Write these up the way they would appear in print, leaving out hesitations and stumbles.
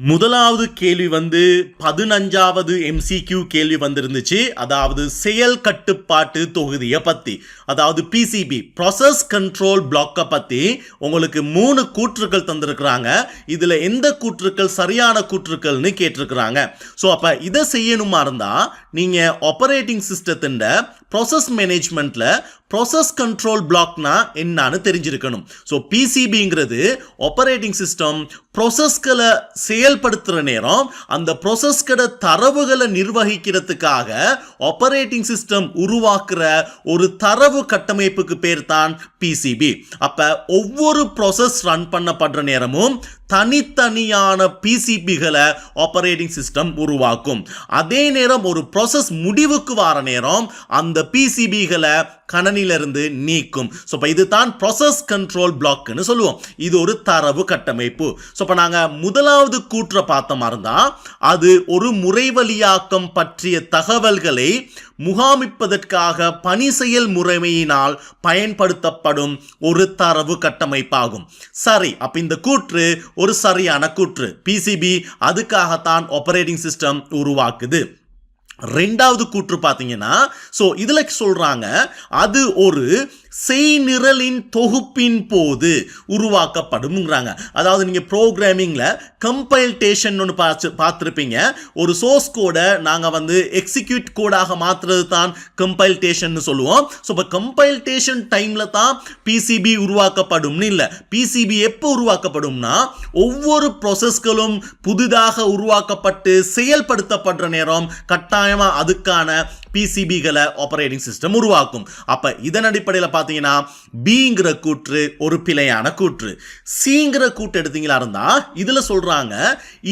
முதலாவது கேள்வி 15வது MCQ கேள்வி வந்திருந்துச்சு. அதாவது செயல் கட்டுப்பாட்டு தொகுதியை பத்தி, அதாவது PCB ப்ராசஸ் கண்ட்ரோல் பிளாக்கை பத்தி உங்களுக்கு 3 கூற்றுக்கள் தந்திருக்கிறாங்க. இதுல எந்த கூற்றுக்கள் சரியான கூற்றுக்கள்னு கேட்டிருக்கிறாங்க. ஸோ அப்ப இதை செய்யணுமா இருந்தா நீங்க ஆப்பரேட்டிங் சிஸ்டத்தின் ப்ராசஸ் மேனேஜ்மெண்ட்ல ப்ராசஸ் கண்ட்ரோல் பிளாக்னா என்னன்னு தெரிஞ்சிருக்கணும். ஸோ PCBங்கிறது ஆப்பரேட்டிங் சிஸ்டம் ப்ராசஸ்களை செயல்படுத்துகிற நேரம் அந்த ப்ராசஸ்கட தரவுகளை நிர்வகிக்கிறதுக்காக ஆப்பரேட்டிங் சிஸ்டம் உருவாக்குற ஒரு தரவு கட்டமைப்புக்கு பேர் தான் PCB. அப்ப ஒவ்வொரு ப்ராசஸ் ரன் பண்ணப்படுற நேரமும் தனித்தனியான PCBகளை ஆப்பரேட்டிங் சிஸ்டம் உருவாக்கும். அதே நேரம் ஒரு ப்ராசஸ் முடிவுக்கு வர நேரம் அந்த PCBகளை கணனிலிருந்து நீக்கும். ஸோ இப்போ இதுதான் ப்ராசஸ் கண்ட்ரோல் பிளாக்னு சொல்லுவோம். இது ஒரு தரவு கட்டமைப்பு. ஸோ இப்போ நாங்கள் முதலாவது கூற்றை பார்த்த மாதிரி தான் அது ஒரு முறைவழியாக்கம் பற்றிய தகவல்களை முகாமிப்பதற்காக பணி செயல் முறைமையினால் பயன்படுத்தப்படும் ஒரு தரவு கட்டமைப்பாகும். சரி, அப்ப இந்த கூற்று ஒரு சரியான கூற்று. PCB அதுக்காகத்தான் ஆப்பரேட்டிங் சிஸ்டம் உருவாக்குது. ரெண்டாவது கூற்று பார்த்தீங்கன்னா, ஸோ இதுல சொல்றாங்க அது ஒரு செய்நிரலின் தொகுப்பின் போது உருவாக்கப்படும்ங்கிறாங்க. அதாவது நீங்க ப்ரோக்ராமிங்ல கம்பைல்டேஷன் ஒன்று பார்த்துருப்பீங்க. ஒரு சோர்ஸ் கோடை நாங்கள் எக்ஸிக்யூட் கோடாக மாற்றுறது தான் கம்பைல்டேஷன் சொல்லுவோம். ஸோ இப்போ கம்பைல்டேஷன் டைம்ல தான் PCB உருவாக்கப்படும்னு இல்லை. PCB எப்போ உருவாக்கப்படும்னா ஒவ்வொரு ப்ராசஸ்களும் புதிதாக உருவாக்கப்பட்டு செயல்படுத்தப்படுற நேரம் கட்டாயமா அதுக்கான PCBகளை ஆப்பரேட்டிங் சிஸ்டம் உருவாக்கும். அப்ப இதன் அடிப்படையில் பார்த்தீங்கன்னா Bங்கிற கூற்று ஒரு பிழையான கூற்று. Cங்கிற கூற்று எடுத்தீங்களா இருந்தா இதுல சொல்றாங்க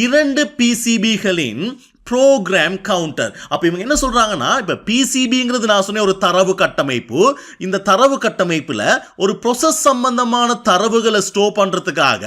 2 PCBகளின் ப்ரோக்ராம் கவுண்டர். அப்ப இவங்க என்ன சொல்றாங்கன்னா, இப்ப PCBங்கிறது நான் சொன்ன ஒரு தரவு கட்டமைப்பு. இந்த தரவு கட்டமைப்புல ஒரு ப்ராசஸ் சம்பந்தமான தரவுகளை ஸ்டோர் பண்றதுக்காக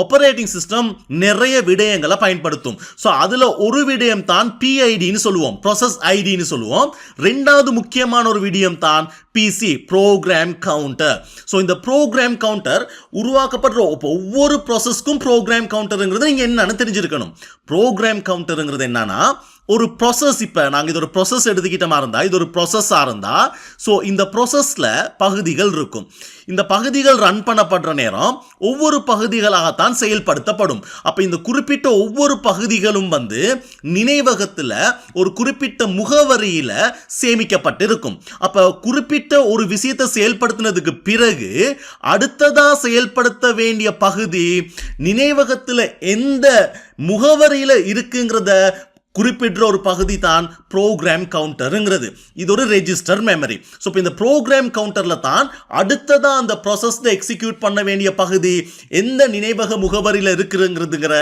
ஆப்பரேட்டிங் சிஸ்டம் நிறைய விடயங்களை பயன்படுத்தும். ஸோ அதுல ஒரு விடயம் தான் PIDன்னு சொல்லுவோம், ப்ராசஸ் ஐடின்னு சொல்லுவோம். ரெண்டாவது முக்கியமான ஒரு விடயம் தான் PC ப்ரோக்ராம் கவுண்டர். ஸோ இந்த ப்ரோக்ராம் கவுண்டர் உருவாக்கப்படுற ஒவ்வொரு ப்ராசஸ்க்கும் ப்ரோக்ராம் கவுண்டருங்கிறது நீங்க என்னன்னு தெரிஞ்சிருக்கணும். ப்ரோக்ராம் கவுண்டருங்கிறது என்ன, ஒரு ப்ராசஸ், இப்ப நாங்க இது ஒரு ப்ராசஸ் எடுத்துக்கிட்டமா இருந்தா இது ஒரு ப்ராசஸா இருந்தா சோ இந்த ப்ராசஸ்ல பகுதிகள் இருக்கும். இந்த பகுதிகள் ரன் பண்ணப்படுற நேரம் ஒவ்வொரு பகுதிகளாகத்தான் செயல்படுத்தப்படும். அப்ப இந்த குறிப்பிட்ட ஒவ்வொரு பகுதிகளும் நினைவகத்துல ஒரு குறிப்பிட்ட முகவரியில சேமிக்கப்பட்டிருக்கும். அப்ப குறிப்பிட்ட ஒரு விஷயத்தை செயல்படுத்தினதுக்கு பிறகு அடுத்ததா செயல்படுத்த வேண்டிய பகுதி நினைவகத்துல எந்த முகவரியில இருக்குங்கிறத குறிப்பிட்ட ஒரு பகுதி தான் ப்ரோக்ராம் கவுண்டருங்கிறது. இது ஒரு ரெஜிஸ்டர் மெமரி. ஸோ இந்த ப்ரோக்ராம் கவுண்டர்ல தான் அடுத்ததா அந்த ப்ராசஸ்ல எக்ஸிக்யூட் பண்ண வேண்டிய பகுதி எந்த நினைவக முகவரியில் இருக்குங்கிறதுங்கிற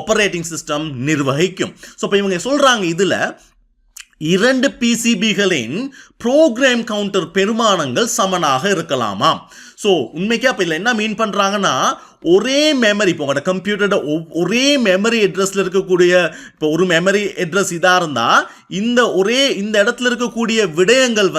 ஆப்பரேட்டிங் சிஸ்டம் நிர்வகிக்கும். ஸோ இப்போ இவங்க சொல்றாங்க இதுல 2 PCBகளின் ப்ரோக்ராம் கவுண்டர் பெருமானங்கள் சமனாக இருக்கலாமா. ஸோ உண்மைக்கே அப்போ இதில் என்ன மீன் பண்ணுறாங்கன்னா, ஒரே மெமரி, இப்போ உங்களோட கம்ப்யூட்டரோட ஒரே மெமரி அட்ரஸில் இருக்கக்கூடிய, இப்போ ஒரு மெமரி அட்ரஸ் இதாக இருந்தால் இந்த இடத்துல இருக்கக்கூடிய விடயங்கள்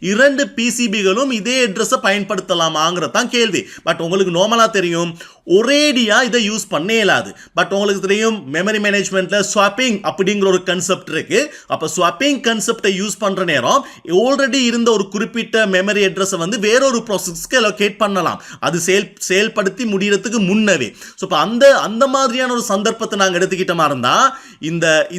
2 PCBகளும் இதே அட்ரஸை பயன்படுத்தலாமாங்கிறது தான் கேள்வி. பட் உங்களுக்கு நார்மலாக தெரியும் ஒரேடியா இதை யூஸ் பண்ண இயலாது. பட் உங்களுக்கு தெரியும் மெமரி மேனேஜ்மெண்ட்ல ஸ்வாப்பிங் அப்படிங்கிற ஒரு கன்செப்ட் இருக்கு. அப்போ ஸ்வாப்பிங் கன்செப்டை யூஸ் பண்ற நேரம் ஆல்ரெடி இருந்த ஒரு குறிப்பிட்ட மெமரி அட்ரஸை வேறொரு ப்ராசஸ்க்கு அலோகேட் பண்ணலாம், அது செயல்படுத்தி முடியறதுக்கு முன்னவே. ஸோ இப்போ அந்த மாதிரியான ஒரு சந்தர்ப்பத்தை நாங்கள் எடுத்துக்கிட்டமா இருந்தா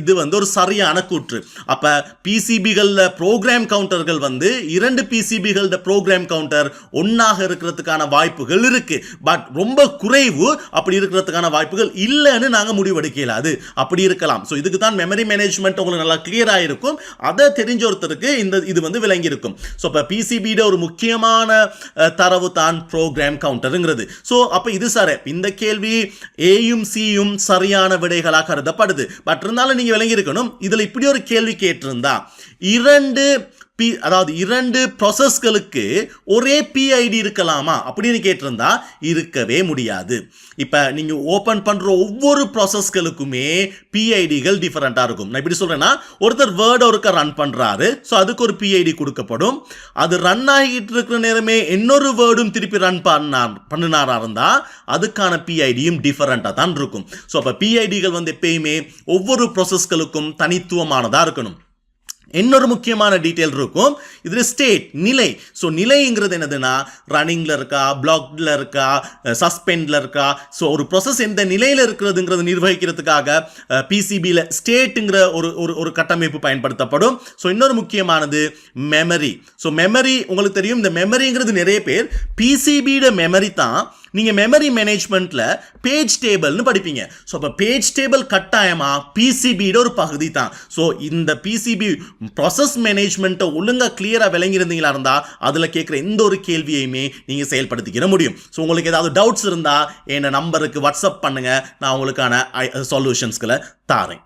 இது ஒரு சரியான கூற்று. அப்ப PCBகள்ல ப்ரோக்ராம் கவுண்டர்கள் 2 PCBகளோட ப்ரோக்ராம் கவுண்டர் ஒன்னாக இருக்கிறதுக்கான வாய்ப்புகள் இருக்கு. பட் ரொம்ப குறைவு அப்படி இருக்கிறதுக்கான வாய்ப்புகள் இல்லைன்னு நாங்க முடிவெடுக்கல. அது அப்படி இருக்கலாம். ஸோ இதுக்கு தான் மெமரி மேனேஜ்மெண்ட் உங்களுக்கு நல்லா கிளியரா இருக்கும். அதை தெரிஞ்ச ஒருத்தருக்கு இது விளங்கி இருக்கும். ஸோ இப்போ PCB ஒரு முக்கியமான தரவு தான் ப்ரோக்ராம் கவுண்டருங்கிறது. ஸோ அப்ப இது சார் இந்த கேள்வி ஏயும் சியும் சரியான விடைகளாக கருதப்படுது. பட் இருந்தாலும் நீங்க விளங்கி இருக்கணும், இதுல இப்படி ஒரு கேள்வி கேட்டிருந்தா 2 அதாவது 2 ப்ராசஸ்களுக்கு ஒரே பிஐடி இருக்கலாமா அப்படின்னு கேட்டிருந்தா இருக்கவே முடியாது. இப்போ நீங்கள் ஓப்பன் பண்ணுற ஒவ்வொரு ப்ராசஸ்களுக்குமே பிஐடிகள் டிஃபரெண்ட்டாக இருக்கும். நான் இப்படி சொல்கிறேன்னா, ஒருத்தர் வேர்டை ஒருக்க ரன் பண்ணுறாரு, ஸோ அதுக்கு ஒரு பிஐடி கொடுக்கப்படும். அது ரன் ஆகிட்டு இருக்கிற நேரமே இன்னொரு வேர்டும் திருப்பி ரன் பண்ணினாரா இருந்தால் அதுக்கான பிஐடியும் டிஃபரெண்ட்டாக தான் இருக்கும். ஸோ அப்போ பிஐடிகள் வந்து எப்பயுமே ஒவ்வொரு ப்ராசஸ்களுக்கும் தனித்துவமானதாக இருக்கணும். இன்னொரு முக்கியமான டீட்டெயில் இருக்கும், இது ஸ்டேட் நிலை. ஸோ நிலைங்கிறது என்னதுன்னா, ரன்னிங்கில் இருக்கா, பிளாக்ல இருக்கா, சஸ்பெண்டில் இருக்கா. ஸோ ஒரு ப்ராசஸ் எந்த நிலையில் இருக்கிறதுங்கிறது நிர்வகிக்கிறதுக்காக பிசிபியில் ஸ்டேட்டுங்கிற ஒரு கட்டமைப்பு பயன்படுத்தப்படும். ஸோ இன்னொரு முக்கியமானது மெமரி. ஸோ மெமரி உங்களுக்கு தெரியும், இந்த மெமரிங்கிறது நிறைய பேர் பிசிபியோட மெமரி தான் நீங்கள் மெமரி மேனேஜ்மெண்ட்டில் பேஜ் டேபிள்னு படிப்பீங்க. ஸோ அப்போ பேஜ் டேபிள் கட்டாயமாக பிசிபியோட ஒரு பகுதி தான். ஸோ இந்த பிசிபி ப்ராசஸ் மேனேஜ்மெண்ட்டை ஒழுங்காக கிளியராக விளங்கியிருந்தீங்களா இருந்தால் அதில் கேட்குற எந்த ஒரு கேள்வியையுமே நீங்கள் செயல்படுத்திக்கிற முடியும். ஸோ உங்களுக்கு ஏதாவது டவுட்ஸ் இருந்தால் என் நம்பருக்கு வாட்ஸ்அப் பண்ணுங்கள், நான் உங்களுக்கான சொல்யூஷன்ஸ்களை தாரேன்.